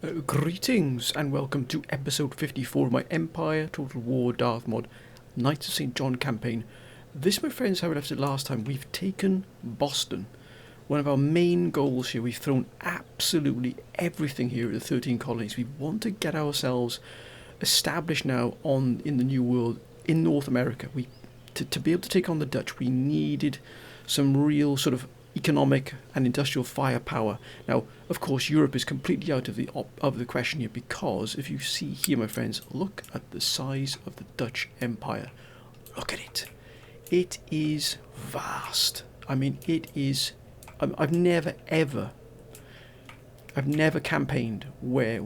Greetings and welcome to episode 54 of my Empire Total War Darth Mod Knights of St. John campaign. This, my friends, how we left it last time. We've taken Boston. One of our main goals here. We've thrown absolutely everything here at the 13 colonies. We want to get ourselves established now in the New World, in North America. To be able to take on the Dutch, we needed some real sort of economic and industrial firepower. Now, of course, Europe is completely out of the question here, because if you see here, my friends, look at the size of the Dutch Empire. Look at it. It is vast. I mean, it is. I've never campaigned where a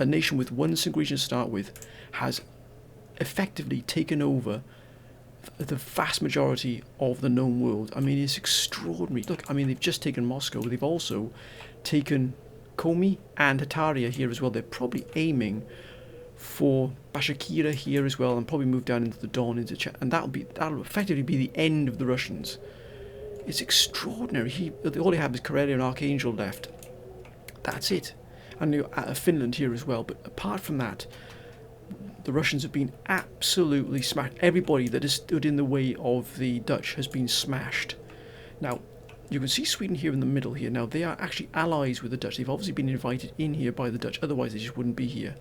nation with one single region to start with has effectively taken over the vast majority of the known world. I mean, it's extraordinary. Look, I mean, they've just taken Moscow. They've also taken Komi and Hataria here as well. They're probably aiming for Bashakira here as well, and probably move down into the Don, and that'll effectively be the end of the Russians. It's extraordinary. All they have is Karelia and Archangel left. That's it. And Finland here as well. But apart from that, the Russians have been absolutely smashed. Everybody that has stood in the way of the Dutch has been smashed. Now, you can see Sweden here in the middle here. Now, they are actually allies with the Dutch. They've obviously been invited in here by the Dutch. Otherwise, they just wouldn't be here,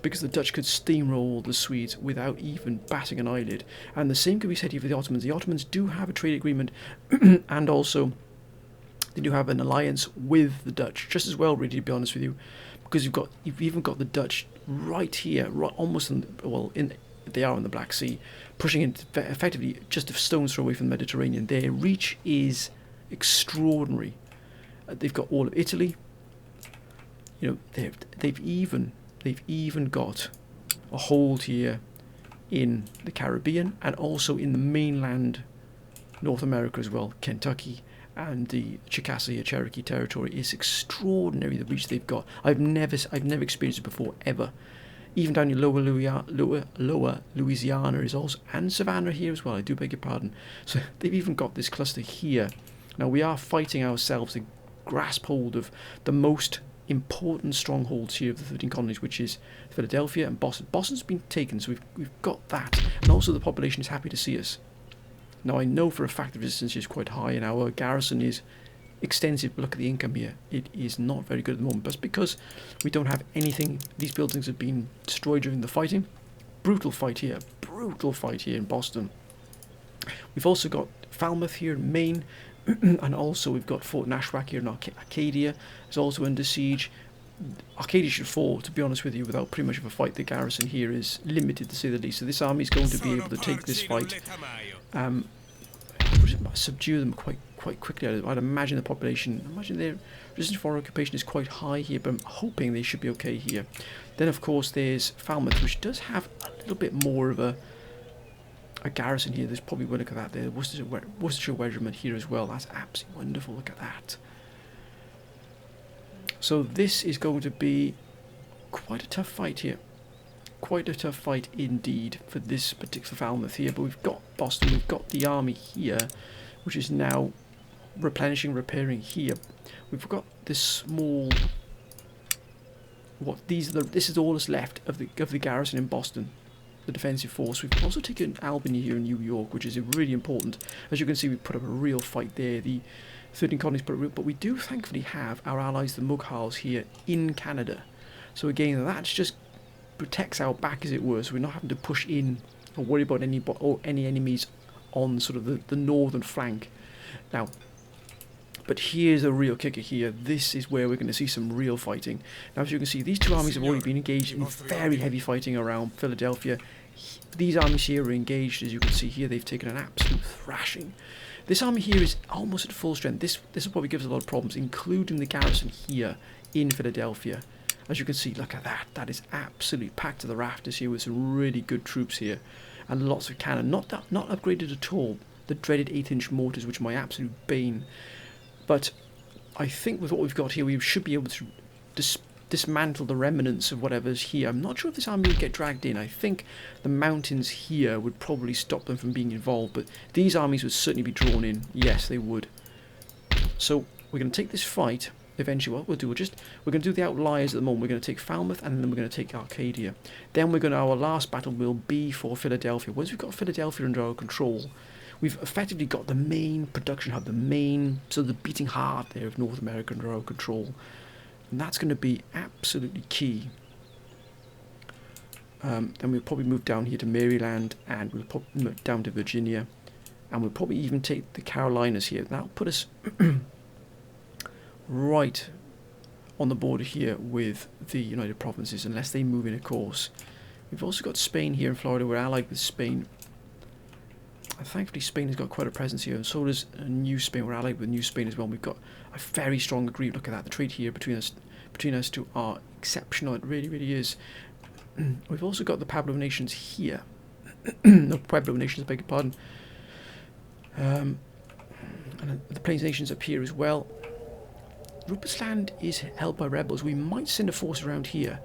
because the Dutch could steamroll the Swedes without even batting an eyelid. And the same could be said here for the Ottomans. The Ottomans do have a trade agreement, and also they do have an alliance with the Dutch, just as well, really, to be honest with you, because you've even got the Dutch right here, right, almost they are in the Black Sea, pushing it effectively just a stone's throw away from the Mediterranean. Their reach is extraordinary. They've got all of Italy. You know, they've even got a hold here in the Caribbean and also in the mainland North America as well. Kentucky and the Chickasaw Cherokee territory is extraordinary, the reach they've got. I've never experienced it before, ever. Even down in lower Louisiana is also, and Savannah here as well, I do beg your pardon. So they've even got this cluster here. Now we are fighting ourselves to grasp hold of the most important strongholds here of the 13 colonies, which is Philadelphia and Boston. Boston's been taken, so we've got that, and also the population is happy to see us. Now, I know for a fact the resistance is quite high, and our garrison is extensive. Look at the income here. It is not very good at the moment. But it's because we don't have anything. These buildings have been destroyed during the fighting. Brutal fight here in Boston. We've also got Falmouth here in Maine, and also we've got Fort Nashwack here in Arcadia. It's also under siege. Arcadia should fall, to be honest with you, without pretty much of a fight. The garrison here is limited, to say the least. So this army is going to be able to take this fight, subdue them quite quickly. I'd imagine the population, their resistance for occupation is quite high here, but I'm hoping they should be okay here. Then, of course, there's Falmouth, which does have a little bit more of a garrison here. There's probably, look at that there, Worcestershire Regiment here as well. That's absolutely wonderful. Look at that. So this is going to be quite a tough fight here. Quite a tough fight indeed for this particular Falmouth here. But we've got Boston, we've got the army here, which is now replenishing, repairing here. We've got this small. This is all that's left of the garrison in Boston, the defensive force. We've also taken Albany here in New York, which is really important. As you can see, we put up a real fight there. The 13 colonies put up a real, but we do thankfully have our allies, the Mughals, here in Canada. So again, that's just protects our back, as it were, so we're not having to push in or worry about any enemies on sort of the northern flank. Now, but here's a real kicker here. This is where we're going to see some real fighting. Now, as you can see, these two armies have already been engaged in very heavy fighting around Philadelphia. These armies here are engaged, as you can see here. They've taken an absolute thrashing. This army here is almost at full strength. This will probably give us a lot of problems, including the garrison here in Philadelphia. As you can see, look at that. That is absolutely packed to the rafters here with some really good troops here. And lots of cannon. Not upgraded at all. The dreaded 8-inch mortars, which are my absolute bane. But I think with what we've got here, we should be able to dismantle the remnants of whatever's here. I'm not sure if this army would get dragged in. I think the mountains here would probably stop them from being involved. But these armies would certainly be drawn in. Yes, they would. So we're going to take this fight eventually what we'll do, we're going to do the outliers at the moment. We're going to take Falmouth, and then we're going to take Arcadia. Then our last battle will be for Philadelphia. Once we've got Philadelphia under our control, we've effectively got the main production hub, the beating heart there of North America under our control. And that's going to be absolutely key. Then we'll probably move down here to Maryland, and we'll pop down to Virginia, and we'll probably even take the Carolinas here. That'll put us right on the border here with the United Provinces, unless they move in, of course. We've also got Spain here in Florida. We're allied with Spain. And thankfully, Spain has got quite a presence here, and so does New Spain. We're allied with New Spain as well. We've got a very strong agreement. Look at that. The trade here between us two are exceptional. It really, really is. We've also got the Pueblo nations here. No, Pueblo nations, I beg your pardon. And the Plains nations up here as well. Rupert's Land is held by rebels. We might send a force around here,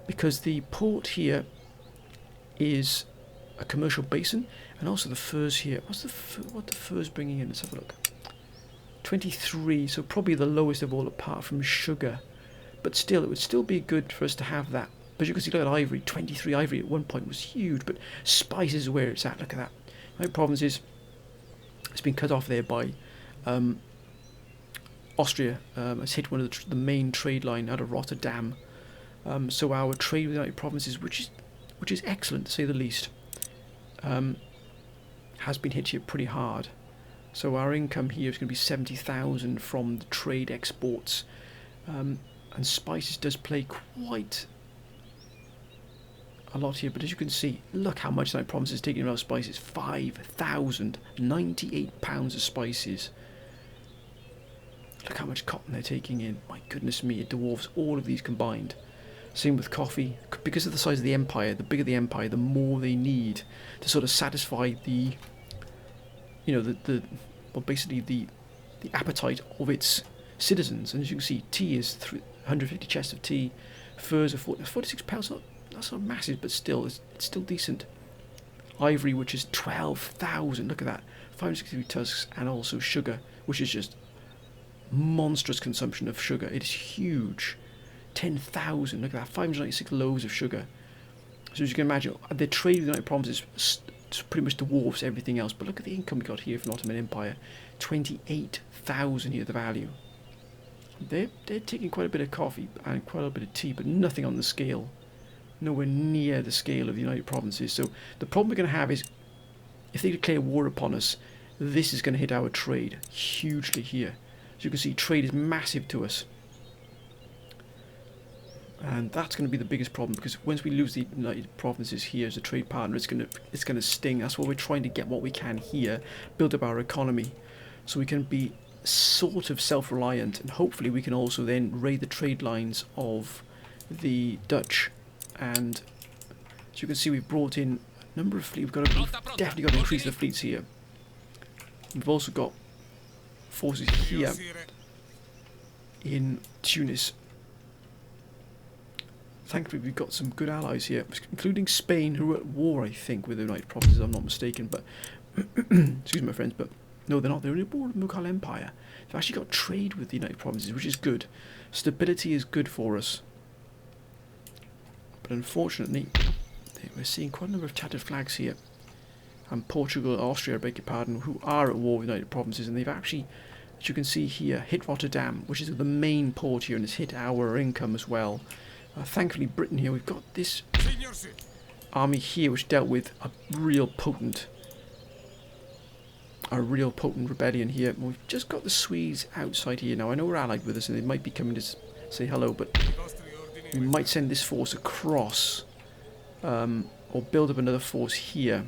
because the port here is a commercial basin, and also the furs here. What the furs bringing in? Let's have a look. 23, so probably the lowest of all apart from sugar, but still, it would still be good for us to have that. But you can see, look at ivory. 23 ivory at one point was huge, but spice is where it's at. Look at that. My provinces. It's been cut off there by Austria. It's hit one of the main trade line out of Rotterdam. So our trade with the United Provinces, which is excellent to say the least, has been hit here pretty hard. So our income here is going to be 70,000 from the trade exports, and spices does play quite a lot here. But as you can see, look how much the United Provinces is taking around spices. 5,098 pounds of spices. Look how much cotton they're taking in. My goodness me, it dwarfs all of these combined. Same with coffee. Because of the size of the empire, the bigger the empire, the more they need to sort of satisfy the, basically the appetite of its citizens. And as you can see, tea is 150 chests of tea. Furs are 46 pounds. That's not massive, but still, it's still decent. Ivory, which is 12,000. Look at that. 563 tusks, and also sugar, which is just monstrous consumption of sugar. It is huge. 10,000. Look at that. 596 loaves of sugar. So as you can imagine, the trade with the United Provinces pretty much dwarfs everything else. But look at the income we got here from the Ottoman Empire. 28,000 here, the value. They're taking quite a bit of coffee and quite a bit of tea, but nothing on the scale. Nowhere near the scale of the United Provinces. So the problem we're going to have is, if they declare war upon us, this is going to hit our trade hugely here. As you can see, trade is massive to us. And that's going to be the biggest problem, because once we lose the United Provinces here as a trade partner, it's going to sting. That's why we're trying to get what we can here, build up our economy, so we can be sort of self-reliant, and hopefully we can also then raid the trade lines of the Dutch. And as you can see, we've brought in a number of fleets. We've definitely got to increase the fleets here. We've also got forces here in Tunis. Thankfully, we've got some good allies here, including Spain, who are at war, I think, with the United Provinces, if I'm not mistaken. But excuse me, my friends, but no, they're not. They're at war with the Mughal Empire. They've actually got trade with the United Provinces, which is good. Stability is good for us. But unfortunately, we're seeing quite a number of tattered flags here. And Portugal, Austria, I beg your pardon, who are at war with the United Provinces, and they've actually, as you can see here, hit Rotterdam, which is the main port here, and it's hit our income as well. Thankfully, Britain here, we've got this army here, which dealt with a real potent rebellion here. We've just got the Swedes outside here now. I know we're allied with us, and they might be coming to say hello, but we might send this force across, or build up another force here.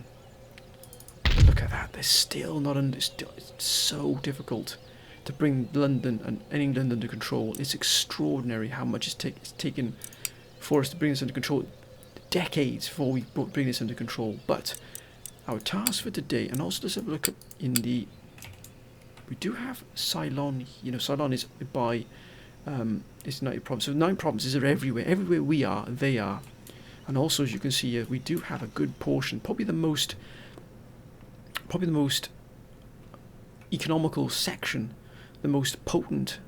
But look at that, they're still not under. It's so difficult to bring London and England under control. It's extraordinary how much it's taken for us to bring this under control. Decades before we bring this under control. But our task for today, and also let's have a look at we do have Ceylon. Ceylon is by it's United Provinces. So 9 provinces are everywhere. Everywhere we are, they are. And also, as you can see here, we do have a good portion, probably the most economical section, the most potent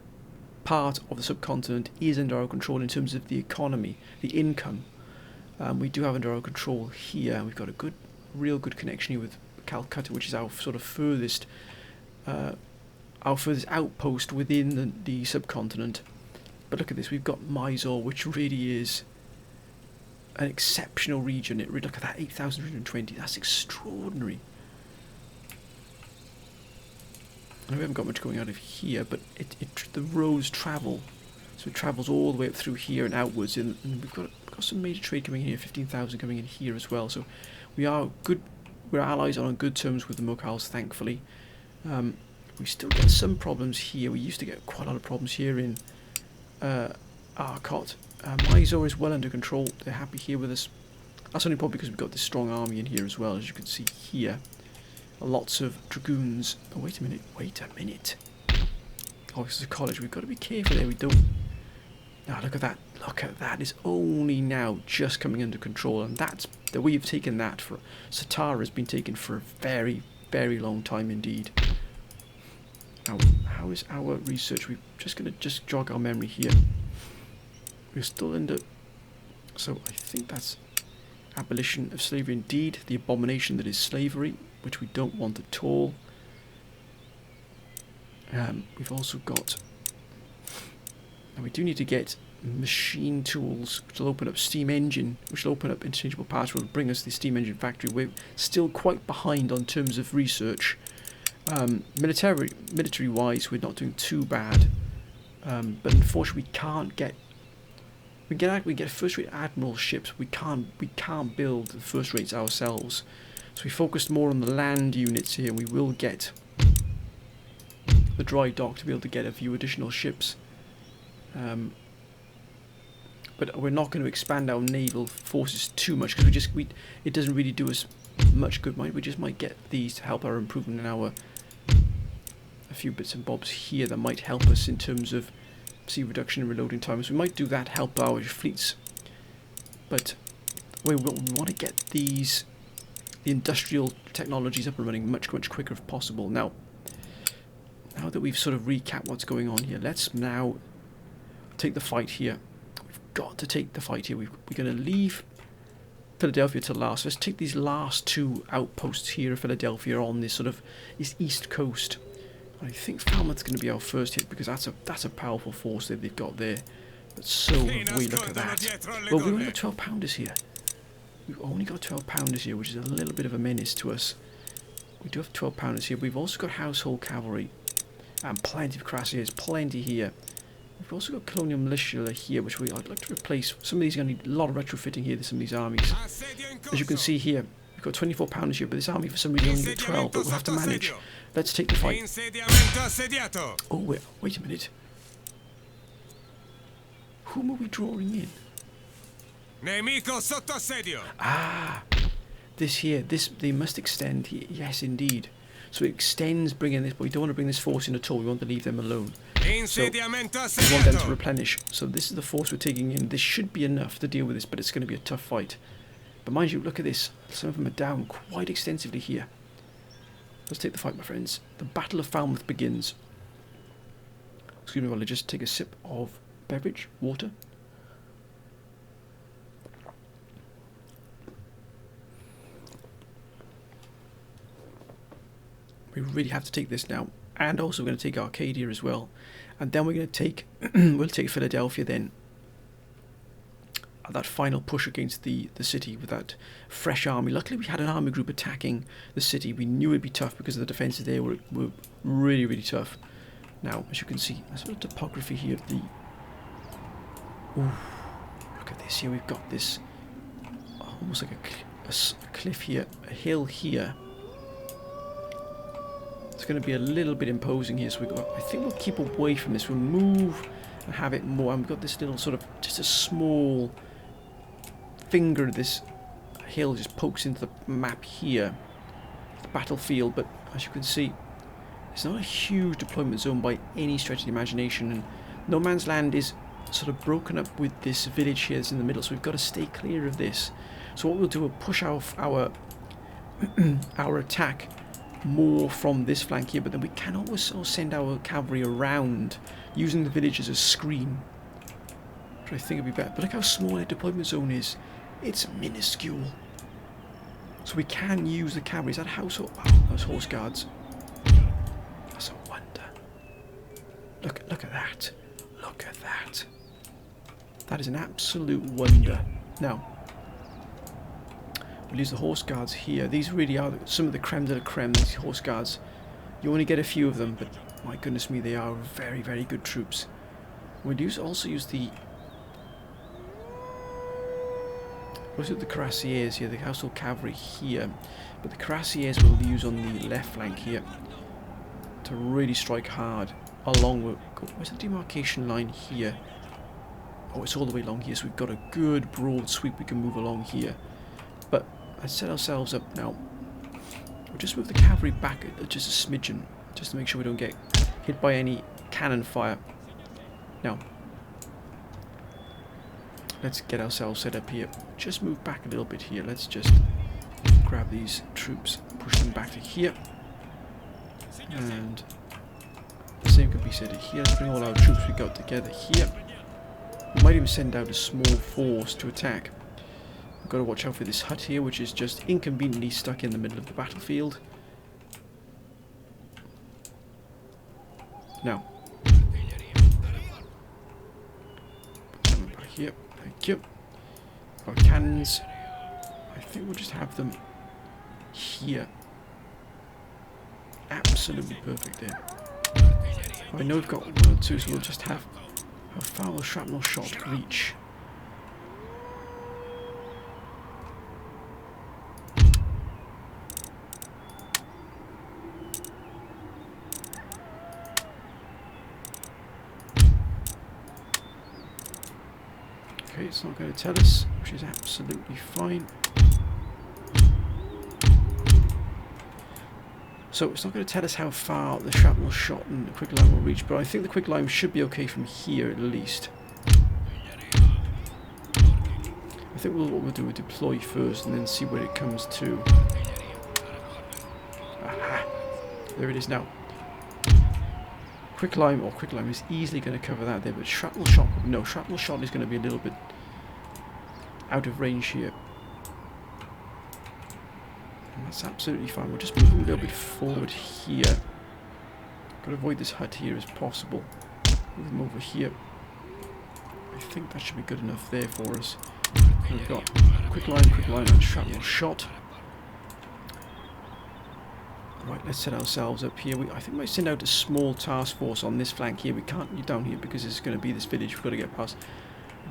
part of the subcontinent is under our control in terms of the economy, the income. We do have under our control here. We've got a real good connection here with Calcutta, which is our sort of furthest outpost within the subcontinent. But look at this, we've got Mysore, which really is an exceptional region. Look at that, 8,320. That's extraordinary. I know we haven't got much going out of here, but the roads travel. So it travels all the way up through here and outwards. And we've got some major trade coming in here, 15,000 coming in here as well. So we are good. We're allies on good terms with the Mughals, thankfully. We still get some problems here. We used to get quite a lot of problems here in Arcot. Mysore is well under control. They're happy here with us. That's only probably because we've got this strong army in here as well, as you can see here. Lots of dragoons. Oh, wait a minute. Oh, this is a college. We've got to be careful there. We don't... Now, look at that. Look at that. It's only now just coming under control. And that's... The way you've taken that for... Satara has been taken for a very, very long time indeed. Now, how is our research? We're just going to jog our memory here. We're still under... So, I think that's... Abolition of slavery indeed. The abomination that is slavery, which we don't want at all. We've also got... Now we do need to get machine tools, which will open up steam engine, which will open up interchangeable parts, which will bring us the steam engine factory. We're still quite behind on terms of research. Military-wise, we're not doing too bad. But unfortunately, we can't get... We get first-rate admiral ships. We can't build the first rates ourselves. So we focused more on the land units here, and we will get the dry dock to be able to get a few additional ships. But we're not going to expand our naval forces too much because it doesn't really do us much good. We just might get these to help our improvement in a few bits and bobs here that might help us in terms of sea reduction and reloading times. We might do that, help our fleets. But we want to get the industrial technologies up and running much quicker if possible. Now that we've sort of recapped what's going on here, let's now take the fight here. We've got to take the fight here. We're going to leave Philadelphia to last. Let's take these last two outposts here of Philadelphia on this east coast. I think Falmouth's going to be our first hit because that's a powerful force that they've got there. But so have we. Look at that. Well, we've only got 12 pounders here. We've only got 12 pounders here, which is a little bit of a menace to us. We do have 12 pounders here. We've also got household cavalry and plenty of cuirassiers, plenty here. We've also got colonial militia here, which I'd like to replace. Some of these are going to need a lot of retrofitting here. Some of these armies. As you can see here, we've got 24 pounders here, but this army for some reason only got 12. But we'll have to manage. Let's take the fight. Oh wait a minute. Whom are we drawing in? Ah, this here. They must extend here. Yes, indeed. So it extends bringing this, but we don't want to bring this force in at all. We want to leave them alone. So we want them to replenish. So this is the force we're taking in. This should be enough to deal with this, but it's going to be a tough fight. But mind you, look at this. Some of them are down quite extensively here. Let's take the fight, my friends. The Battle of Falmouth begins. Excuse me while I just take a sip of beverage, water. We really have to take this now. And also we're going to take Arcadia as well. And then we're going to take... we'll take Philadelphia then. That final push against the city with that fresh army. Luckily we had an army group attacking the city. We knew it'd be tough because of the defences there were really, really tough. Now, as you can see, a sort of topography here of the... Ooh, look at this here. We've got this almost like a cliff here, a hill here. It's going to be a little bit imposing here, so I think we'll keep away from this. We'll move and have it more. And we've got this little sort of, just a small finger of this hill just pokes into the map here, the battlefield. But as you can see, it's not a huge deployment zone by any stretch of the imagination. And no man's land is sort of broken up with this village here that's in the middle, so we've got to stay clear of this. So what we'll do, we'll push our attack more from this flank here, but then we can also send our cavalry around using the village as a screen, which I think would be better. But look how small their deployment zone is. It's minuscule. So we can use the cavalry. Is that household? Wow, those horse guards. That's a wonder. Look at that. Look at that. That is an absolute wonder. Now, we'll use the horse guards here. These really are some of the creme de la creme, these horse guards. You only get a few of them, but my goodness me, they are very, very good troops. We'll also use the cuirassiers here, the household cavalry here, but the cuirassiers we'll use on the left flank here to really strike hard along with... Where's the demarcation line here? Oh, it's all the way along here, so we've got a good broad sweep we can move along here. But let's set ourselves up now. We'll just move the cavalry back just a smidgen, just to make sure we don't get hit by any cannon fire. Now, let's get ourselves set up here. Just move back a little bit here. Let's just grab these troops, push them back to here. And the same can be said here. Let's bring all our troops we got together here. We might even send out a small force to attack. We've got to watch out for this hut here, which is just inconveniently stuck in the middle of the battlefield. Now, back here. Thank you. Our cannons. I think we'll just have them here. Absolutely perfect there. I know we've got 1 or 2, so we'll just have a foul shrapnel shot reach. Okay, it's not going to tell us, which is absolutely fine. So it's not going to tell us how far the shrapnel shot and the quicklime will reach, but I think the quicklime should be okay from here at least. I think what we'll do is deploy first and then see where it comes to. Aha! There it is now. Quicklime is easily going to cover that there, but shrapnel shot, no, shrapnel shot is going to be a little bit out of range here. And that's absolutely fine. We'll just move a little bit forward here. Got to avoid this hut here as possible. Move them over here. I think that should be good enough there for us. And we've got quicklime, and shrapnel shot. Right, let's set ourselves up here. I think we might send out a small task force on this flank here. We can't be down here because it's going to be this village we've got to get past.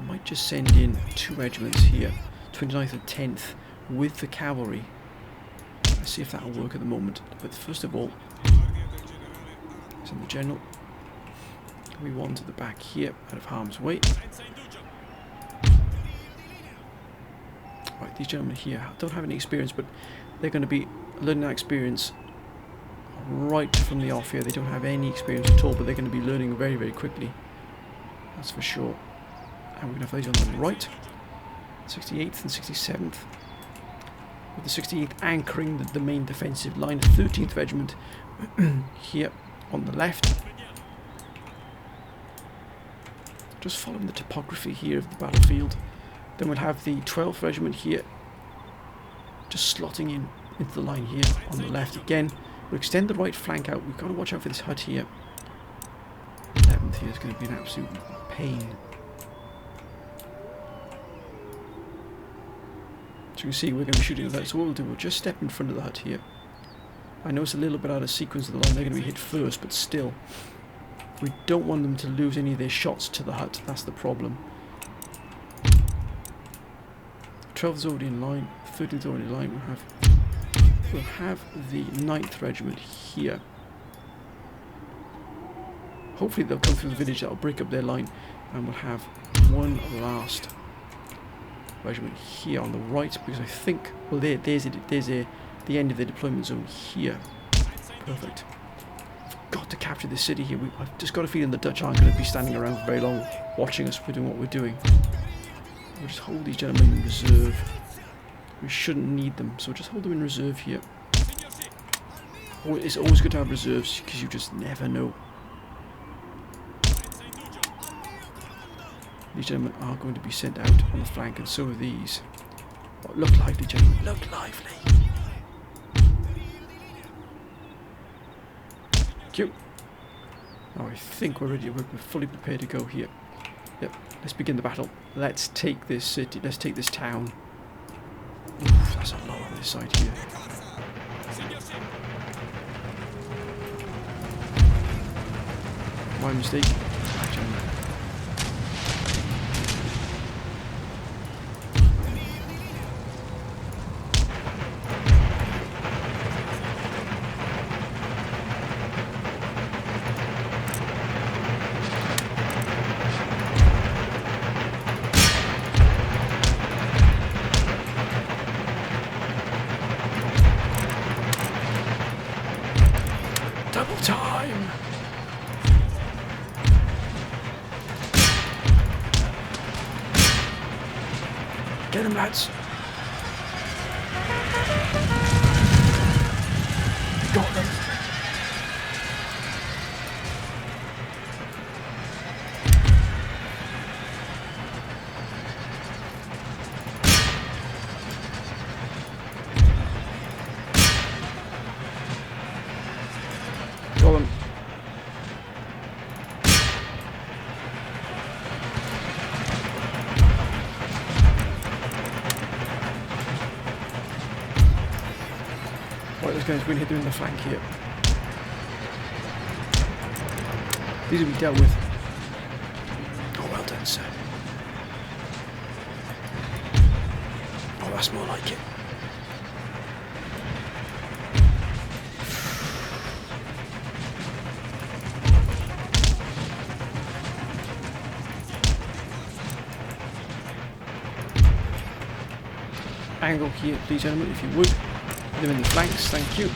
We might just send in 2 regiments here, 29th and 10th, with the cavalry. Let's see if that'll work at the moment. But first of all, send the general. We want to the back here, out of harm's way. Right, these gentlemen here don't have any experience, but they're going to be learning that experience right from the off here. They don't have any experience at all, but they're going to be learning very, very quickly. That's for sure. And we're going to have these on the right, 68th and 67th. With the 68th anchoring the main defensive line, 13th Regiment here on the left. Just following the topography here of the battlefield. Then we'll have the 12th Regiment here, just slotting in into the line here on the left again. We'll extend the right flank out. We've got to watch out for this hut here. 11th here is going to be an absolute pain. As you can see, we're going to be shooting at that. So what we'll do, we'll just step in front of the hut here. I know it's a little bit out of sequence of the line. They're going to be hit first, but still. We don't want them to lose any of their shots to the hut. That's the problem. 12th is already in line. 13th is already in line. We'll have the 9th Regiment here. Hopefully they'll come through the village. That'll break up their line. And we'll have one last regiment here on the right, because I think, well, there's the end of the deployment zone here. Perfect. We've got to capture this city here. I've just got a feeling the Dutch aren't going to be standing around for very long watching us for doing what we're doing. We'll just hold these gentlemen in reserve. We shouldn't need them, so just hold them in reserve here. It's always good to have reserves, because you just never know. These gentlemen are going to be sent out on the flank, and so are these. Oh, look lively, gentlemen, look lively. Cute. Now I think we're ready, we're fully prepared to go here. Yep, let's begin the battle. Let's take this city, let's take this town. Oof, that's a lot on this side here. My mistake. Double time! Get him, lads! Got them! Got them! Right, those guys, we're going to hit them in the flank here. These will be dealt with. Oh, well done, sir. Oh, that's more like it. Angle here, please, gentlemen, if you would. Put them in the flanks, thank you.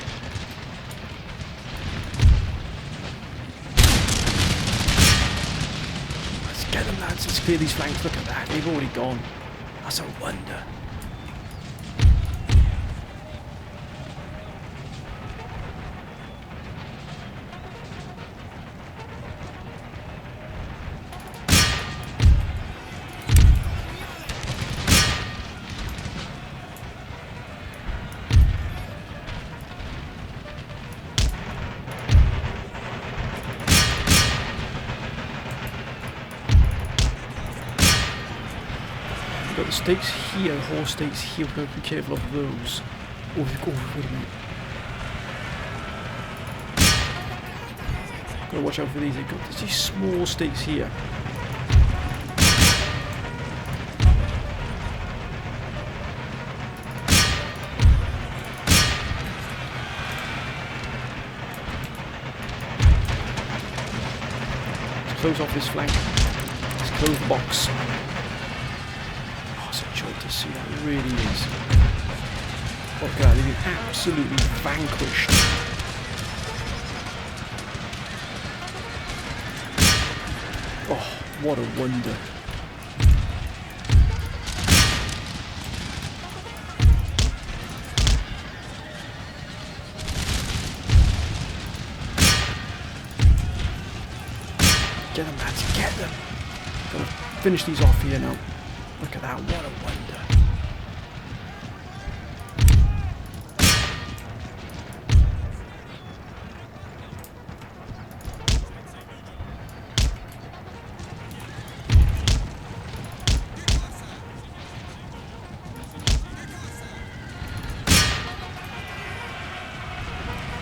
Let's get them, lads. Let's clear these flanks. Look at that. They've already gone. That's a wonder. Got the stakes here, the horse stakes here, we've got to be careful of those. Oh, wait a minute. Got to watch out for these, they've got these small stakes here. Let's close off this flank. Let's close the box. To see that, it really is. Look at that, they've been absolutely vanquished. Oh, what a wonder. Get them, lads, get them. Gotta finish these off here now. Look at that, what a wonder.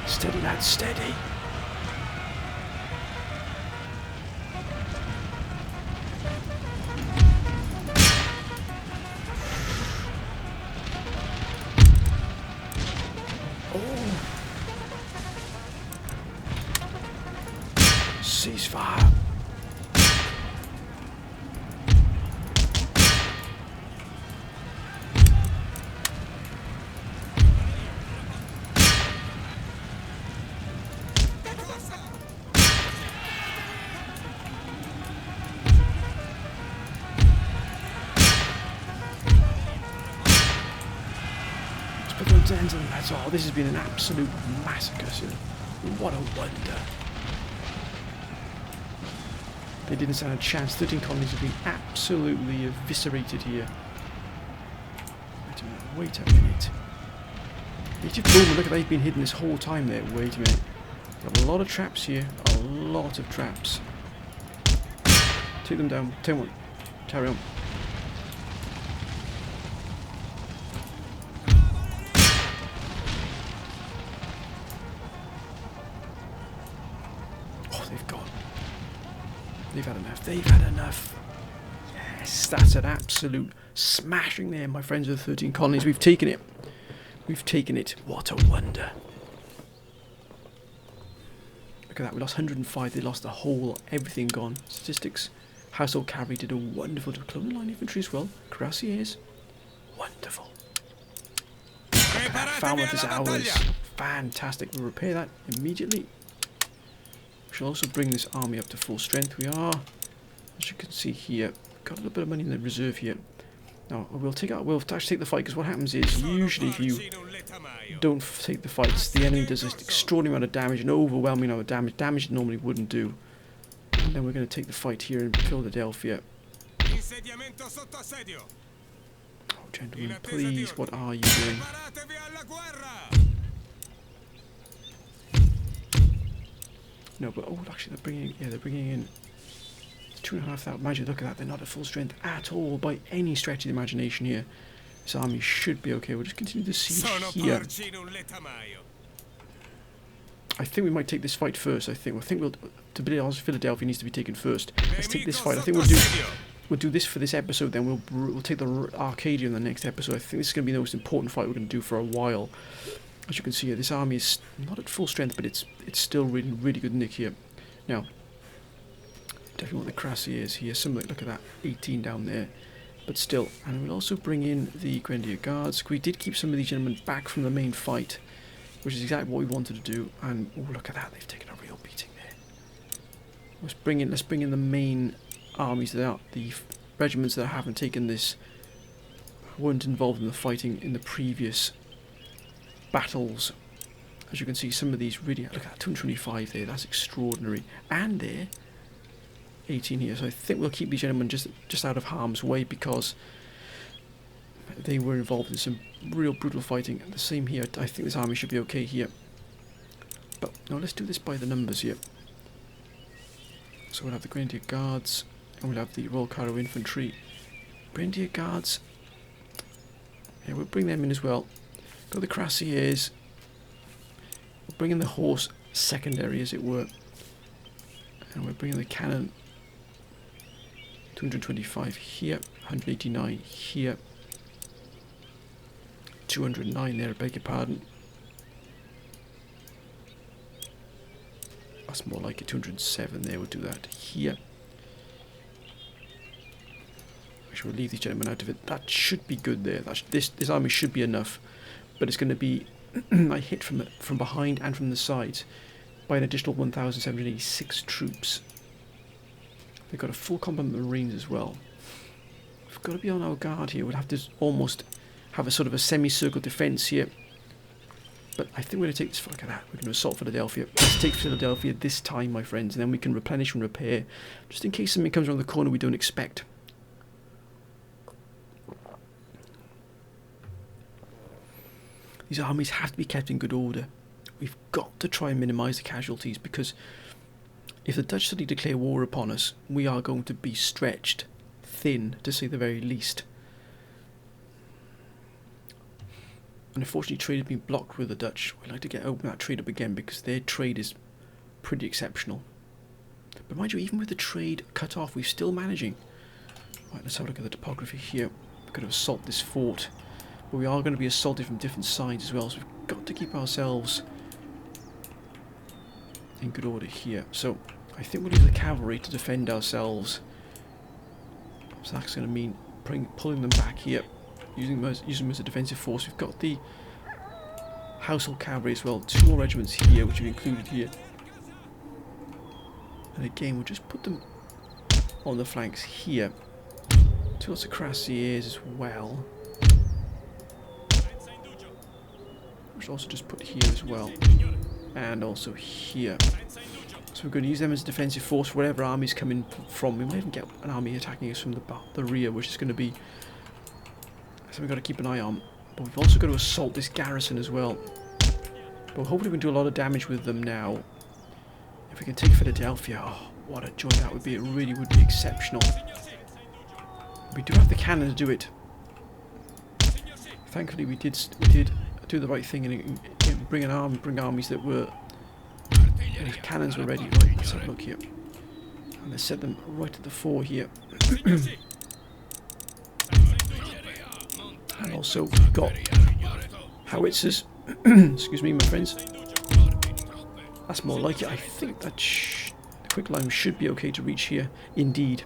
Steady, lads, steady. Ceasefire. Let's put those ends on, lads. Oh, this has been an absolute massacre, sir. What a wonder. They didn't stand a chance. 13 colonies have been absolutely eviscerated here. Wait a minute. Native Bowman, look at that, they've been hidden this whole time there. Wait a minute. Got a lot of traps here. A lot of traps. Take them down. Take one. Carry on. Oh, they've gone. They've had enough. They've had enough. Yes, that's an absolute smashing there, my friends of the 13 colonies. We've taken it. We've taken it. What a wonder. Look at that. We lost 105. They lost the whole, everything gone. Statistics. Household cavalry did a wonderful job. Clothing line infantry as well. Cuirassiers. Wonderful. Falmouth is ours. Fantastic. We'll repair that immediately. We shall also bring this army up to full strength. We are, as you can see here, got a little bit of money in the reserve here. Now, we'll actually take the fight, because what happens is, usually if you don't take the fights, the enemy does an extraordinary amount of damage, an overwhelming amount of damage it normally wouldn't do. And then we're going to take the fight here in Philadelphia. Oh, gentlemen, please, what are you doing? No, but, oh, actually, they're bringing in 2,500. Imagine, look at that, they're not at full strength at all by any stretch of the imagination here. This army should be okay. We'll just continue to siege here. I think we might take this fight first. I think we'll, to be honest, Philadelphia needs to be taken first. Let's take this fight. I think we'll do this for this episode. Then we'll take the Arcadia in the next episode. I think this is going to be the most important fight we're going to do for a while. As you can see here, this army is not at full strength, but it's still really, really good nick here. Now, definitely want the Cuirassiers here. Similar, look at that, 18 down there. But still, and we'll also bring in the Grenadier Guards. We did keep some of these gentlemen back from the main fight, which is exactly what we wanted to do. And oh, look at that, they've taken a real beating there. Let's bring in the main armies that are the regiments that haven't taken this, weren't involved in the fighting in the previous battles. As you can see, some of these really, look at that, 225 there, that's extraordinary. And there, 18 here. So I think we'll keep these gentlemen just out of harm's way, because they were involved in some real brutal fighting. The same here. I think this army should be okay here. But now let's do this by the numbers here. So we'll have the Grenadier Guards, and we'll have the Royal Cairo Infantry. Grenadier Guards, yeah, we'll bring them in as well. Got the Cuirassiers. We'll bring in the horse secondary, as it were. And we're bringing the cannon. 225 here, 189 here, 209 there, I beg your pardon. That's more like it, 207 there, we'll do that here. We'll leave these gentlemen out of it. That should be good there. This army should be enough, but it's going to be I hit from behind and from the sides by an additional 1,786 troops. They've got a full complement of Marines as well. We've got to be on our guard here. We'll have to almost have a sort of a semicircle defence here. But I think we're going to take this. Look at that. We're going to assault Philadelphia. Let's take Philadelphia this time, my friends, and then we can replenish and repair, just in case something comes around the corner we don't expect. These armies have to be kept in good order. We've got to try and minimise the casualties, because if the Dutch suddenly declare war upon us, we are going to be stretched thin, to say the very least. And unfortunately, trade has been blocked with the Dutch. We'd like to open that trade up again, because their trade is pretty exceptional. But mind you, even with the trade cut off, we're still managing. Right, let's have a look at the topography here. We're going to assault this fort, but we are going to be assaulted from different sides as well, so we've got to keep ourselves in good order here. So I think we'll use the cavalry to defend ourselves. So that's going to mean pulling them back here, using them as a defensive force. We've got the household cavalry as well, 2 more regiments here, which we've included here. And again, we'll just put them on the flanks here. 2 lots of Cuirassiers as well. We should also just put here as well, and also here. So we're going to use them as a defensive force wherever armies come in from. We might even get an army attacking us from the rear, which is going to be something we've got to keep an eye on. But we've also got to assault this garrison as well. But hopefully we can do a lot of damage with them now. If we can take Philadelphia, oh, what a joy that would be. It really would be exceptional. We do have the cannon to do it. Thankfully we did do the right thing and bring armies that were... These cannons were ready. Right, let's have a look here. And let's set them right at the fore here. And also we've got howitzers. Excuse me, my friends. That's more like it. I think that the quick line should be okay to reach here. Indeed.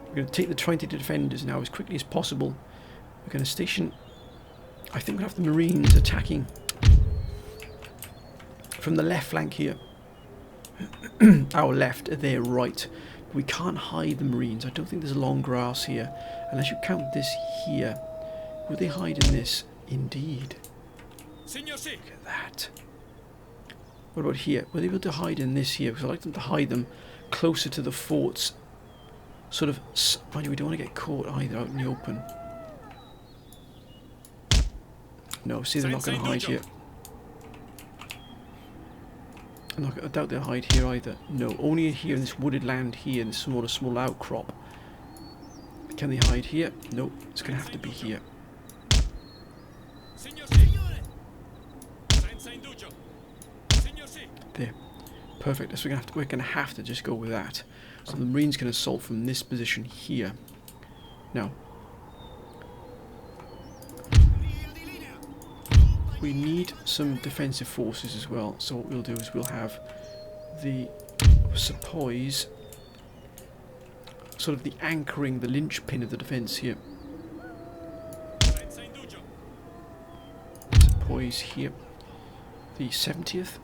We're going to take the 20 defenders now as quickly as possible. We're going to station... I think we're going to have the Marines attacking from the left flank here. Our left, their right. We can't hide the Marines. I don't think there's long grass here. Unless you count this here. Will they hide in this? Indeed. Look at that. What about here? Were they able to hide in this here? Because I like them to hide them closer to the forts. Sort of... Mind you, we don't want to get caught either out in the open. No, see, they're not going to hide here. I doubt they'll hide here either. No, only here in this wooded land here, in this small outcrop. Can they hide here? No, it's going to have to be here. There. Perfect. So we're going to have to just go with that. So the Marines can assault from this position here. Now, we need some defensive forces as well. So what we'll do is we'll have the sepoys, sort of the anchoring, the linchpin of the defence here. Sepoys here. The 70th.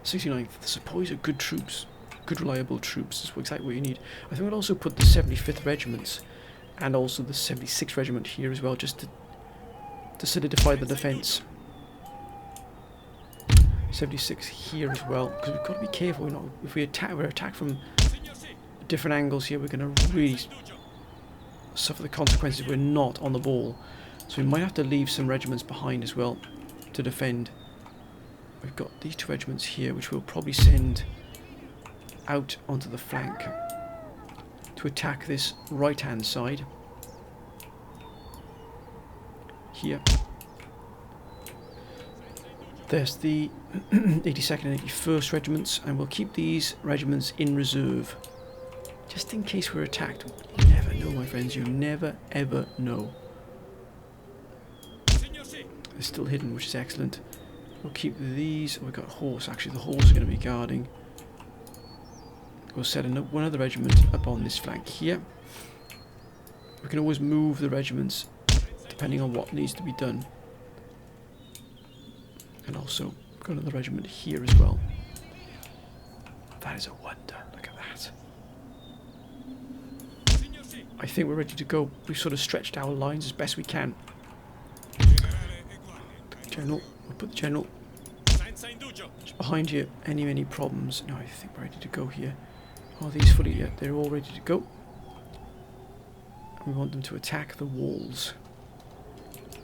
69th. The sepoys are good troops. Good reliable troops. That's exactly what you need. I think we'll also put the 75th regiments and also the 76th regiment here as well, just to solidify the defence. 76 here as well, because we've got to be careful. If we're attacked from different angles here, we're going to really suffer the consequences. We're not on the ball, so we might have to leave some regiments behind as well to defend. We've got these two regiments here, which we'll probably send out onto the flank to attack this right hand side here. There's the 82nd and 81st regiments, and we'll keep these regiments in reserve just in case we're attacked. You never know, my friends, you never ever know. They're still hidden, which is excellent. We'll keep these. We've got horse. Actually, the horse are going to be guarding. We'll set one other regiment up on this flank here. We can always move the regiments depending on what needs to be done. And also, we've got another regiment here as well. That is a wonder. Look at that. I think we're ready to go. We've sort of stretched our lines as best we can. General, we'll put the general just behind you. Any problems? No, I think we're ready to go here. Are these fully? Yeah, they're all ready to go. And we want them to attack the walls.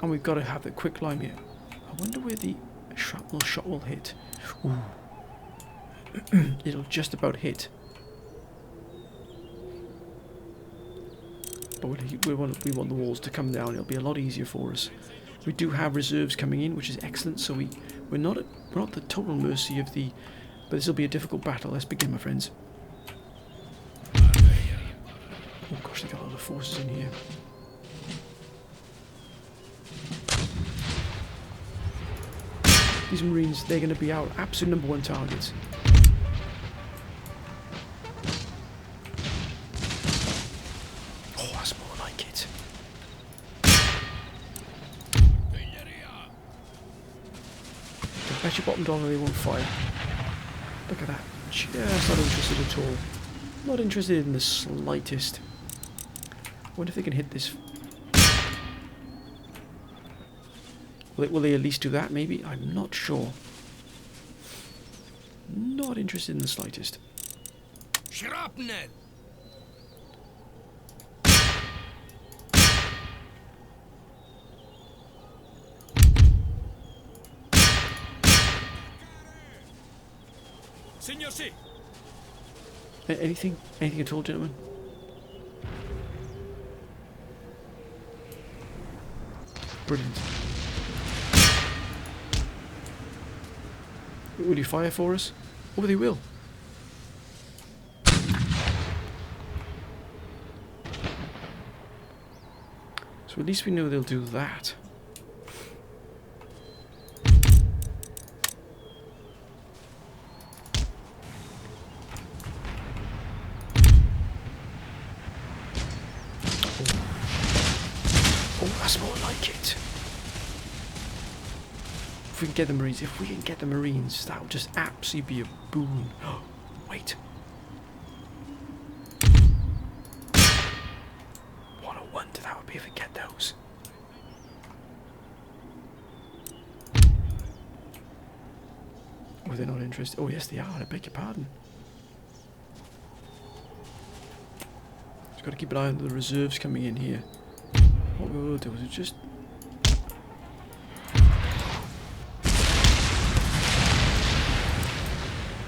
And we've got to have the quick line here. I wonder where the shrapnel shot will hit. Ooh. It'll just about hit. But we want the walls to come down. It'll be a lot easier for us. We do have reserves coming in, which is excellent. So we're not at the total mercy of the. But this will be a difficult battle. Let's begin, my friends. Oh gosh, they got a lot of forces in here. These Marines, they're going to be our absolute #1 targets. Oh, that's more like it. I bet you bottom dollar they won't fire. Look at that. Just not interested at all. Not interested in the slightest. I wonder if they can hit this. Will they at least do that, maybe? I'm not sure. Not interested in the slightest. Shrapnel! Signor Si! Anything? Anything at all, gentlemen? Brilliant. Will you fire for us? Oh, they will. So at least we know they'll do that. Oh, that's more like it. If we can get the Marines, that would just absolutely be a boon. Oh, wait. What a wonder that would be if we get those. Oh, they're not interested. Oh, yes, they are. I beg your pardon. Just got to keep an eye on the reserves coming in here. What we will do is just...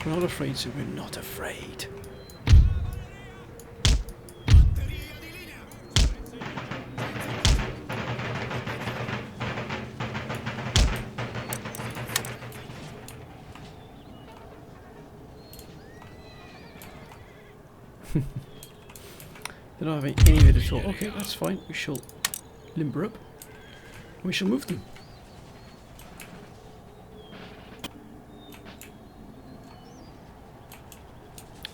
We're not afraid, so we're not afraid. They're not having any of it at all. Okay, that's fine. We shall limber up. We shall move them.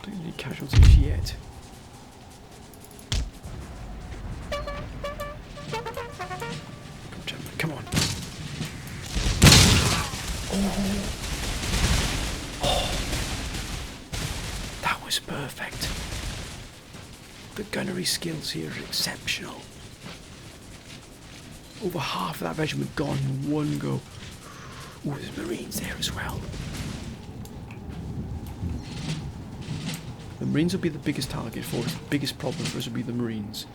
Don't need casualties yet. Come on. Oh, that was perfect. The gunnery skills here are exceptional. Over half of that regiment gone in one go. Oh, there's Marines there as well. The Marines will be the biggest target for us. The biggest problem for us will be the Marines.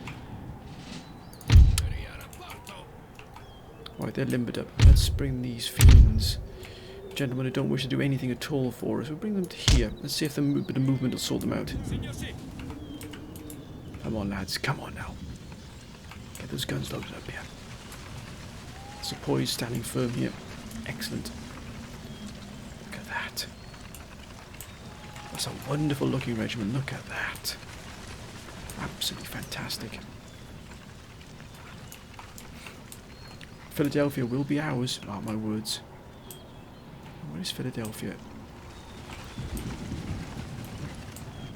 Right, they're limbered up. Let's bring these fiends. Gentlemen who don't wish to do anything at all for us. We'll bring them to here. Let's see if the bit of movement will sort them out. Come on, lads. Come on now. Get those guns loaded up here. Sepoys standing firm here. Excellent. Look at that. That's a wonderful looking regiment. Look at that. Absolutely fantastic. Philadelphia will be ours. Mark my words. Where is Philadelphia?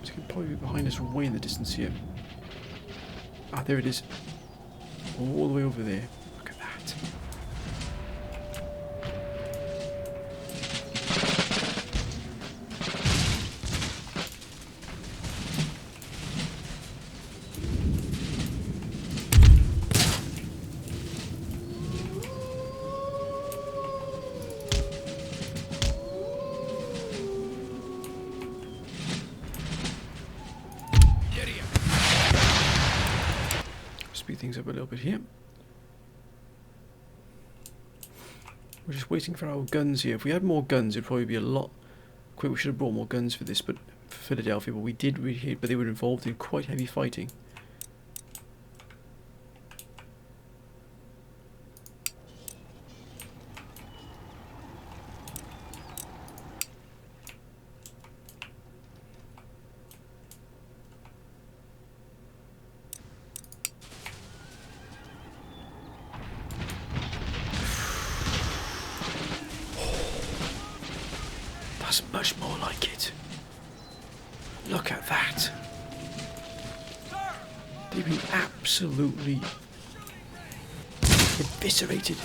It's going to probably be behind us way in the distance here. Ah, there it is. All the way over there. Look at that. Speed things up a little bit here. We're just waiting for our guns here. If we had more guns, it'd probably be a lot quicker. We should have brought more guns for this, but for Philadelphia, but we did really, but they were involved in quite heavy fighting. That's much more like it. Look at that. They've been absolutely eviscerated.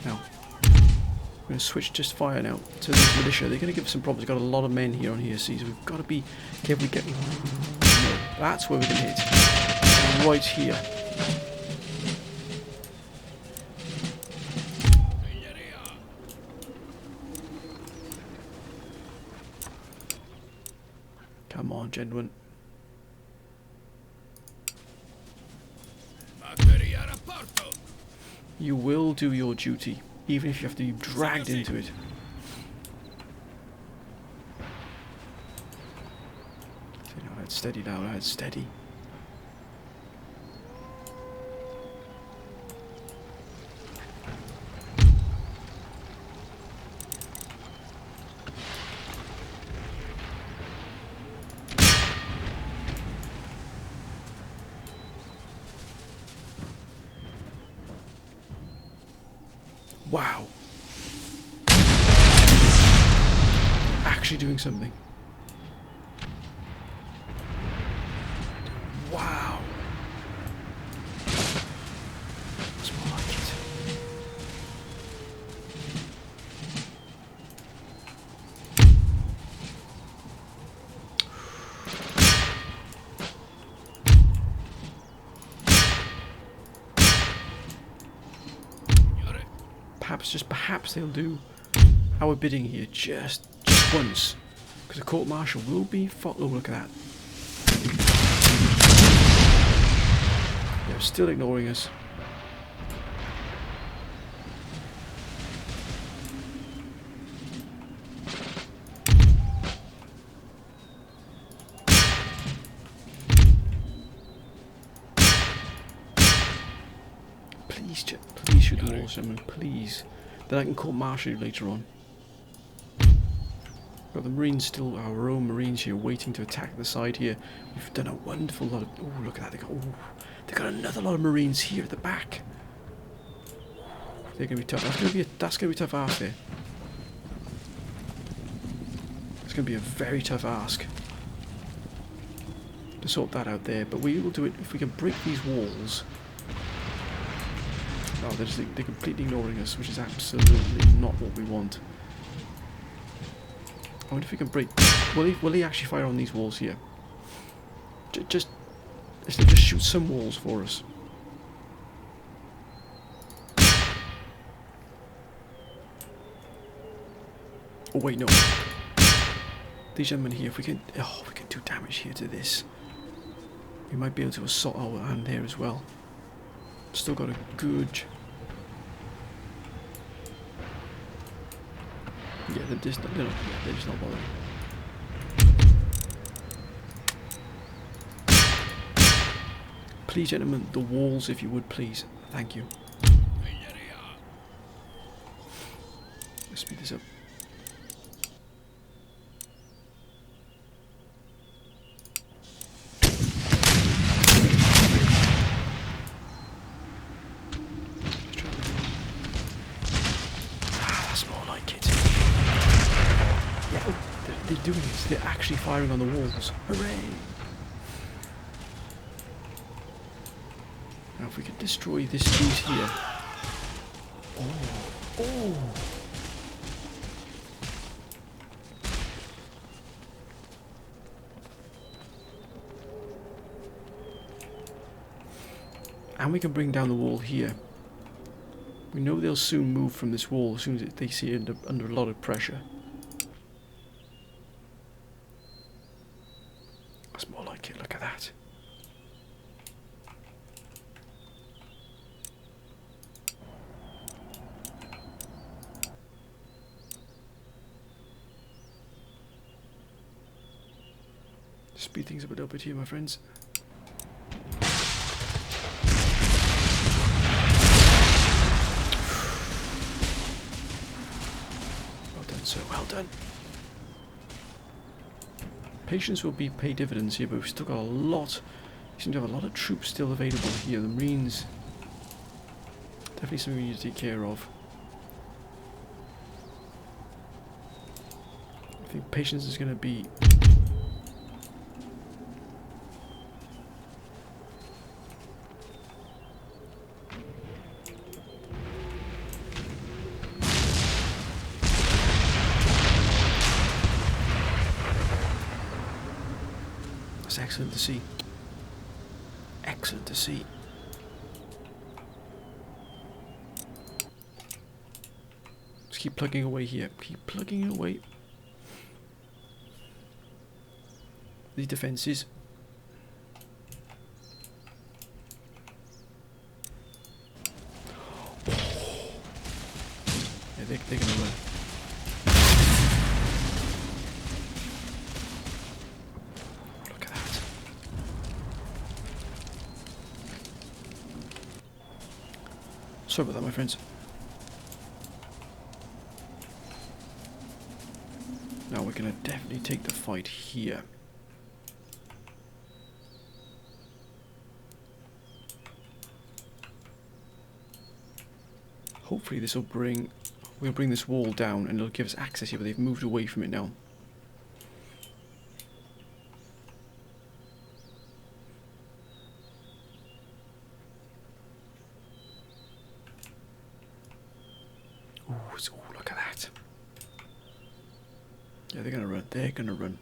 Now, I'm going to switch just fire now to the militia. They're going to give us some problems. We've got a lot of men here on here, see, so we've got to be careful. We get. No, that's where we're going to hit. Right here. Come on, gentlemen. Batteria rapporto. You will do your duty, even if you have to be dragged into it. See, now that's steady now, that's steady. Wow. Actually doing something. Wow. That's more like it. Perhaps they'll do our bidding here just once, because the court martial will be. Oh, look at that! They're still ignoring us. Please shoot the walls, gentlemen, please. Then I can court martial you later on. Got the Marines still, our own Marines here, waiting to attack the side here. We've done a wonderful lot of. Oh, look at that! They got another lot of Marines here at the back. They're gonna be tough. That's gonna be a tough ask there. It's gonna be a very tough ask to sort that out there. But we will do it if we can break these walls. No, they're completely ignoring us, which is absolutely not what we want. I wonder if we can break. Will he actually fire on these walls here? Let's just shoot some walls for us. Oh wait, no. These gentlemen here, if we can do damage here to this, we might be able to assault our hand there as well. Still got a good. Yeah, they're just not bothering. Please, gentlemen, the walls, if you would, please. Thank you. Let's speed this up. They're doing this. They're actually firing on the walls. Hooray! Now if we could destroy this piece here. Oh! And we can bring down the wall here. We know they'll soon move from this wall as soon as they see it under a lot of pressure. That's more like it, look at that. Speed things up a little bit here, my friends. Well done, sir, well done. Patience will pay dividends here, but we've still got a lot. We seem to have a lot of troops still available here. The Marines, definitely something we need to take care of. I think patience is going to be. That's excellent to see. Excellent to see. Just keep plugging away here. Keep plugging away. the defences. Yeah, they're going to run. Look at that. Sorry about that, my friends. Now we're going to definitely take the fight here. Hopefully this will we'll bring this wall down and it'll give us access here, but they've moved away from it now. Oh, look at that. Yeah, they're gonna run. They're gonna run.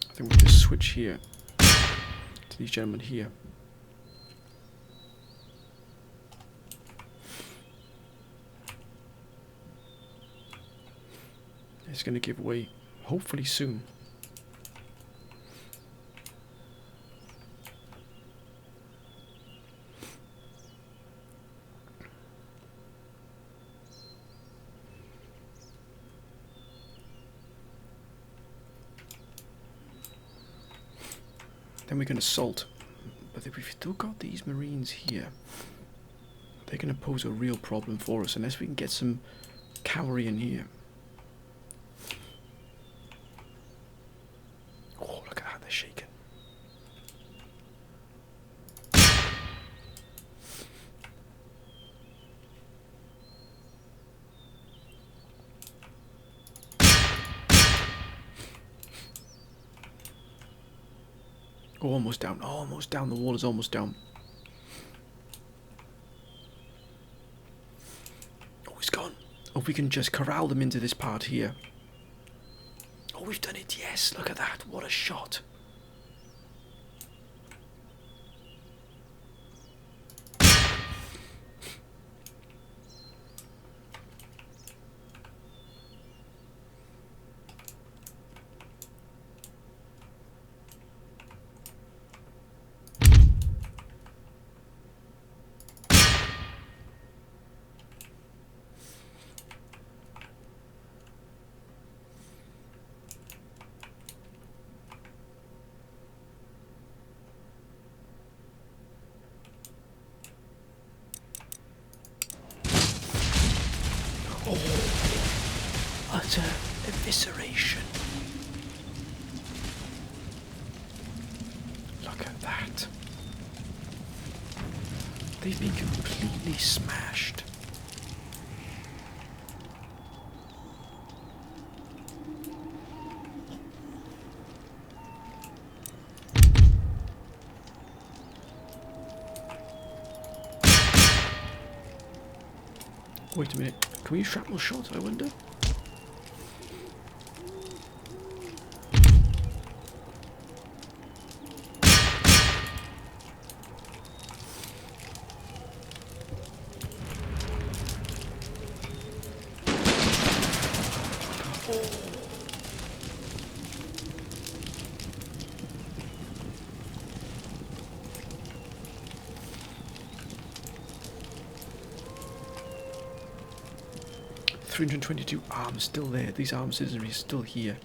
I think we'll just switch here to these gentlemen here. It's gonna give way, hopefully soon. Then we can assault, but if we've still got these Marines here, they're going to pose a real problem for us unless we can get some cavalry in here. Oh, look at that, they're shaking. Oh, almost down, almost down, the wall is almost down. Oh, he's gone. Oh, we can just corral them into this part here. Oh, we've done it, yes, look at that, what a shot. Utter evisceration. Look at that. They've been completely smashed. Wait a minute. Can we use shrapnel shot, I wonder? Oh. 322 arms still there. These armed citizenry is still here.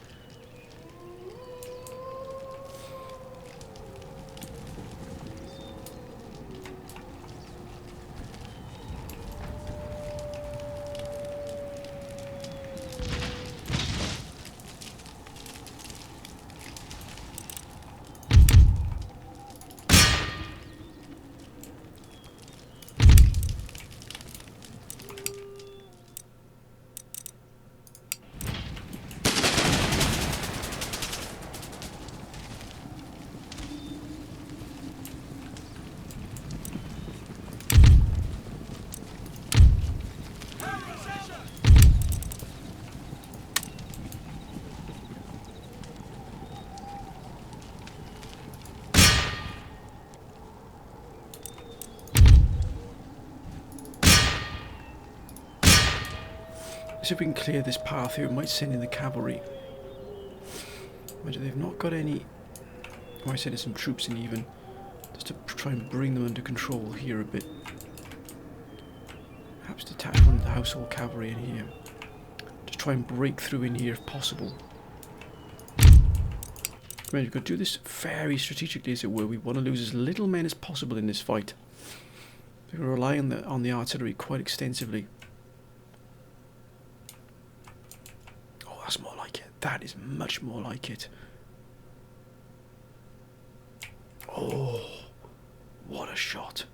See if we can clear this path here. We might send in the cavalry. Imagine they've not got any... Oh, I sent some troops in even, just to try and bring them under control here a bit. Perhaps detach one of the household cavalry in here. Just try and break through in here if possible. We've got to do this very strategically, as it were. We want to lose as little men as possible in this fight. We're going to rely on the artillery quite extensively. Oh, that's more like it. That is much more like it. Oh, what a shot.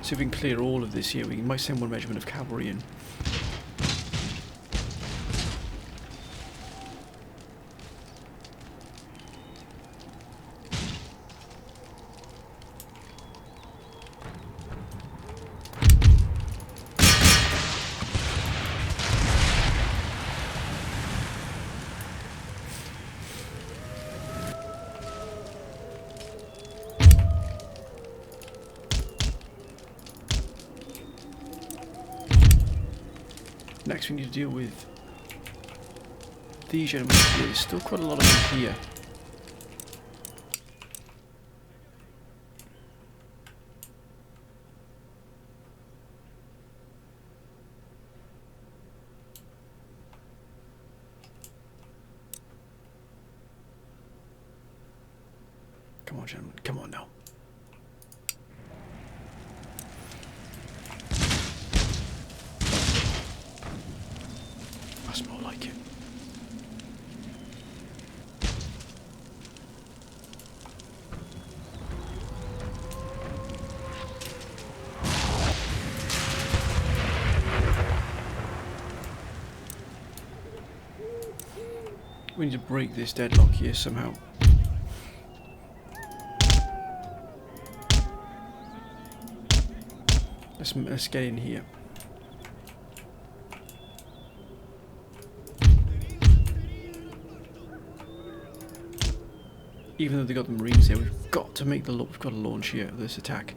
See if we can clear all of this here. We might send one regiment of cavalry in. Next we need to deal with these gentlemen here. There's still quite a lot of them here. Come on, gentlemen. Come on now. That's more like it. We need to break this deadlock here somehow. Let's get in here. Even though they got the Marines there, we've got to make we've got to launch here this attack.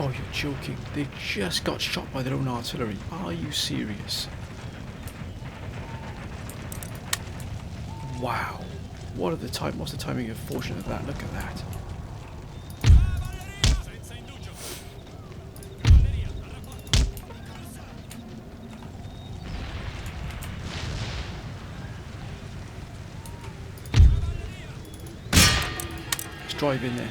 Oh, you're joking. They just got shot by their own artillery. Are you serious? Wow. What's the timing and fortune of that? Look at that. Let's drive in there.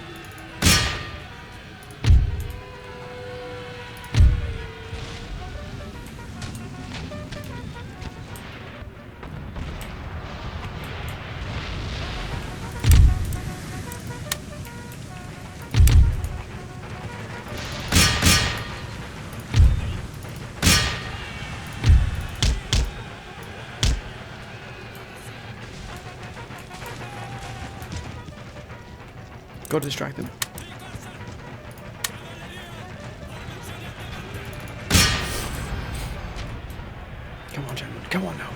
Got to distract them. Come on, gentlemen. Come on now.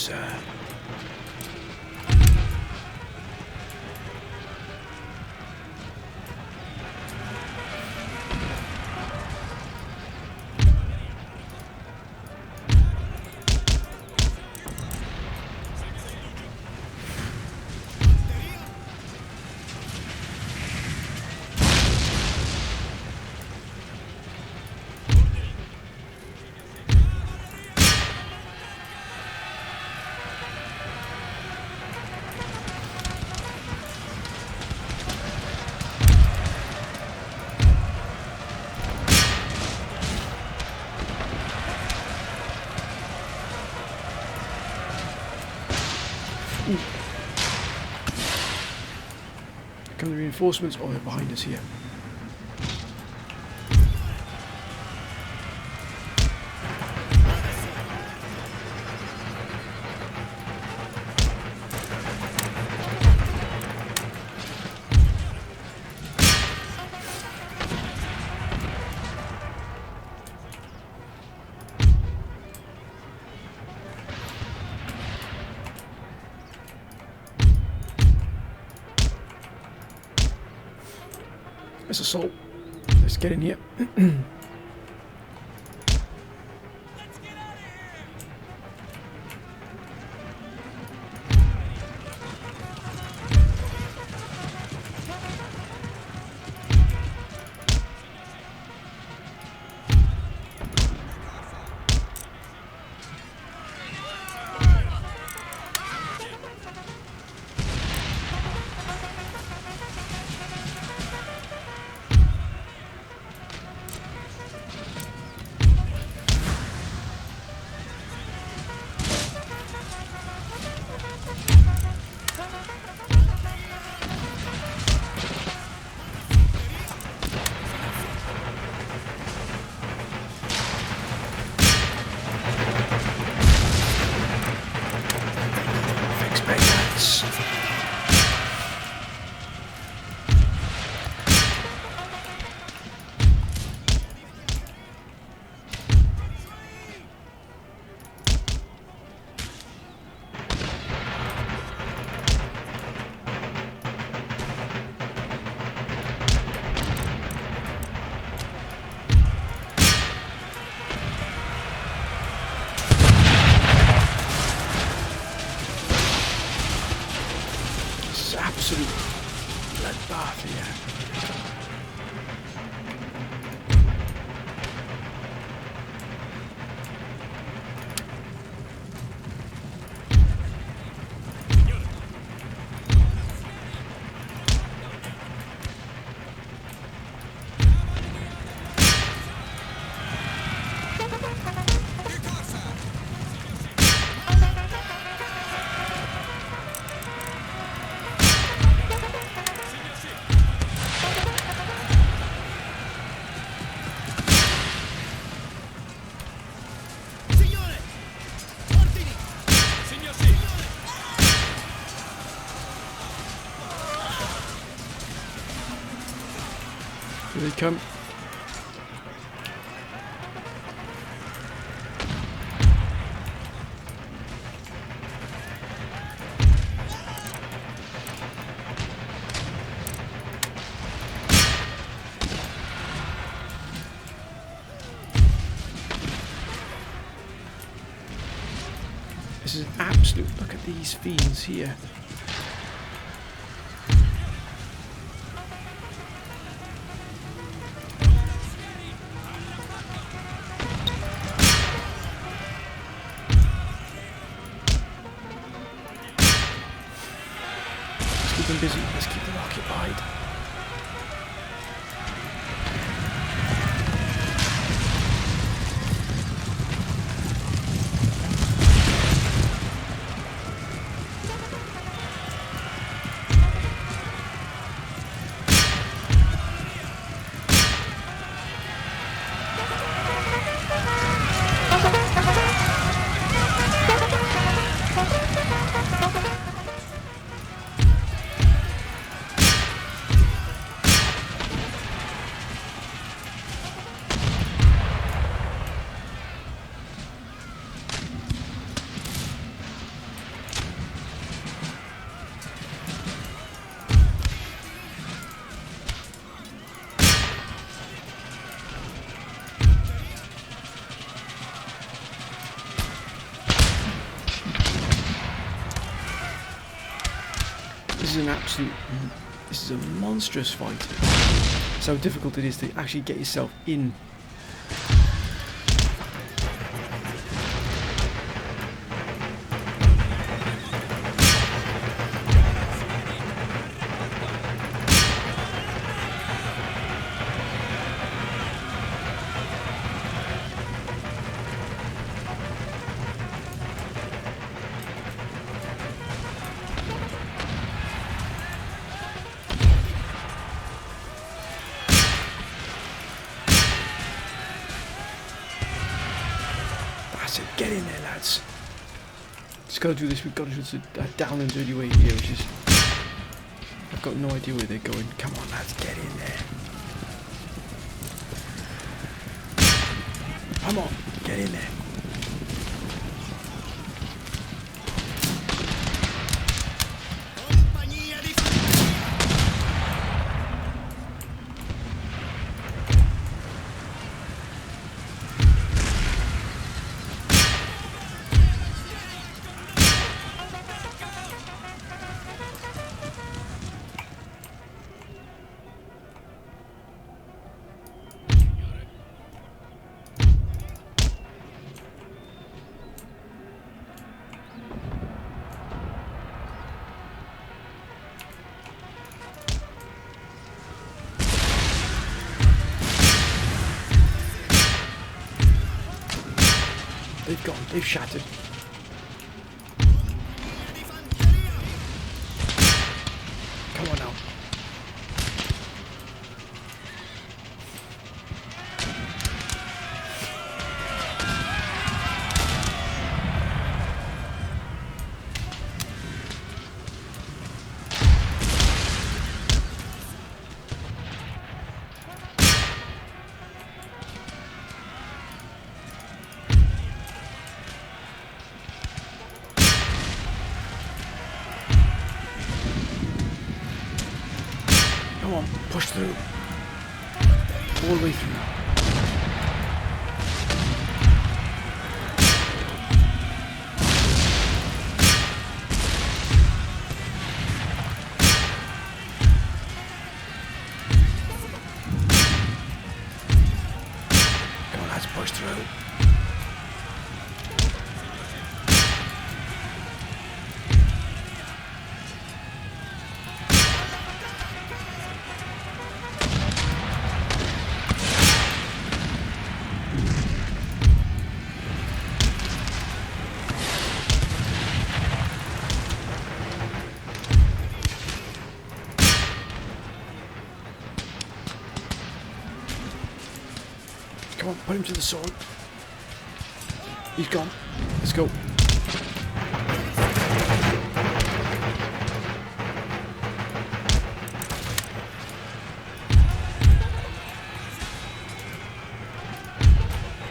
sir. Come the reinforcements. Oh, they're behind us here. Let's assault. Let's get in here. Absolute bloodbath here. Here they come. This is an absolute look at these fiends here. Keep them busy. Let's keep them occupied. this is a monstrous fight. That's how difficult it is to actually get yourself in. Get in there, lads. Just gotta do this. We've got to do this a down and dirty way here, which is... I've got no idea where they're going. Come on, lads, get in there. Come on, get in there. They've gone. They've shattered. Come on now. Come on, push through. All the way through. Come on, let's push through. Come on, put him to the sword. He's gone. Let's go.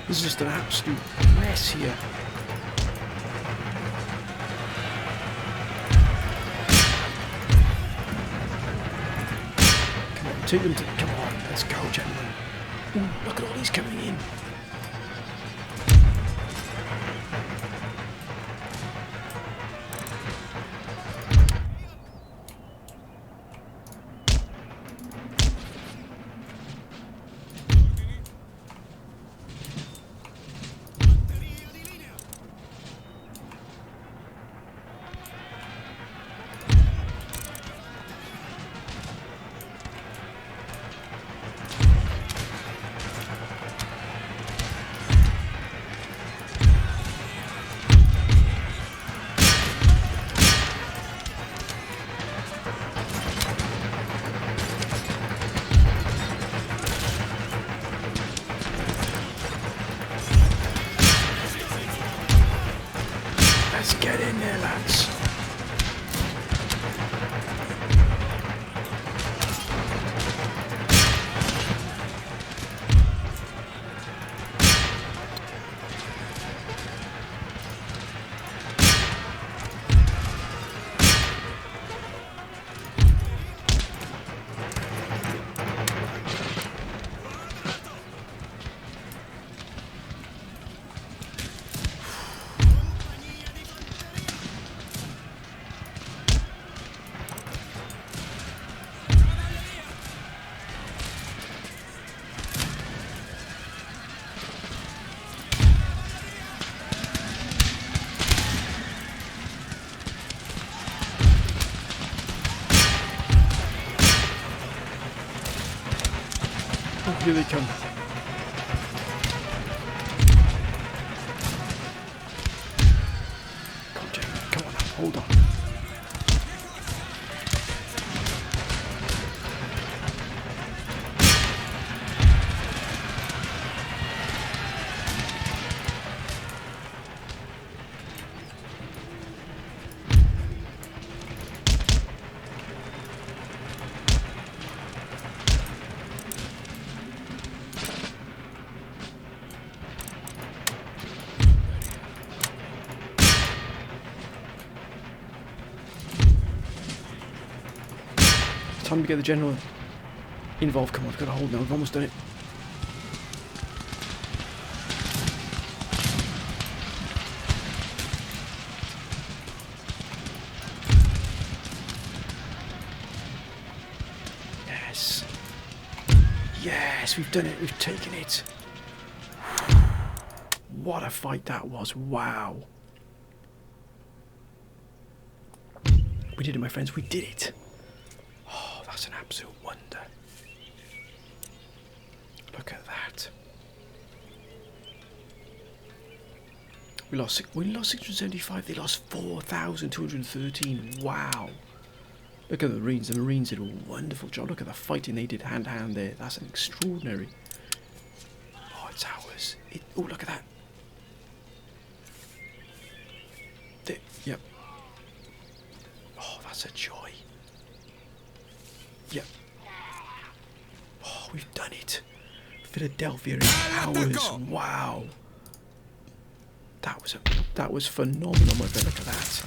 This is just an absolute mess here. Come on, take them to... Come on, let's go, gentlemen. Ooh, look at all these coming in. Oh, here they come. Come on, Jamie. Come on now. Hold on. Time to get the general involved. Come on, we've got to hold now. We've almost done it. Yes. Yes, we've done it. We've taken it. What a fight that was. Wow. We did it, my friends. We did it. That's an absolute wonder. Look at that. We lost 675. They lost 4,213. Wow. Look at the Marines. The Marines did a wonderful job. Look at the fighting they did hand to hand there. That's an extraordinary. Oh, it's ours. Oh, look at that. Yep. Oh, that's a joy. Yep. Oh, we've done it. Philadelphia is ours. Wow. That was phenomenal, my friend. Look at that.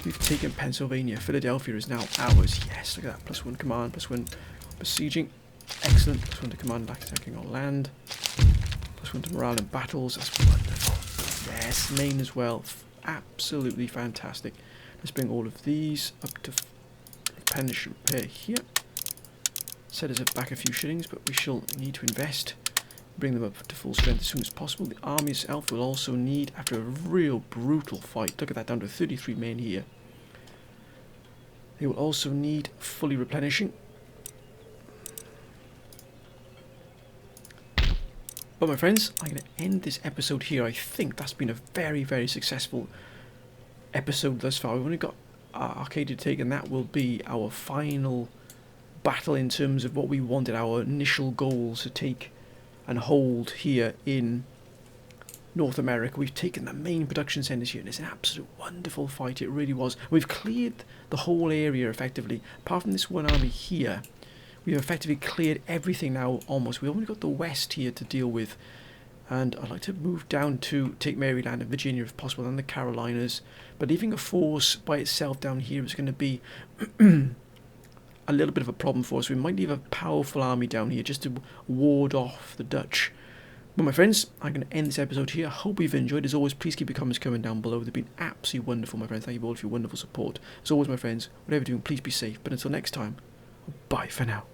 We've taken Pennsylvania. Philadelphia is now ours. Yes, look at that. +1 command, +1 besieging. Excellent. +1 to command attacking on land. +1 to morale in battles. That's wonderful. Yes, Maine as well. Absolutely fantastic. Let's bring all of these up to replenish and repair here. Set us back a few shillings, but we shall need to invest. Bring them up to full strength as soon as possible. The army itself will also need, after a real brutal fight, look at that, down to 33 men here. They will also need fully replenishing. But my friends, I'm going to end this episode here. I think that's been a very, very successful episode thus far. We've only got Arcadia to take, and that will be our final battle in terms of what we wanted, our initial goals to take and hold here in North America. We've taken the main production centres here, and it's an absolute wonderful fight. It really was. We've cleared the whole area effectively. Apart from this one army here, we've effectively cleared everything now almost. We've only got the west here to deal with, and I'd like to move down to take Maryland and Virginia if possible, and the Carolinas. But leaving a force by itself down here is going to be a little bit of a problem for us. We might leave a powerful army down here just to ward off the Dutch. Well, my friends, I'm going to end this episode here. I hope you've enjoyed. As always, please keep your comments coming down below. They've been absolutely wonderful, my friends. Thank you all for your wonderful support. As always, my friends, whatever you're doing, please be safe. But until next time, bye for now.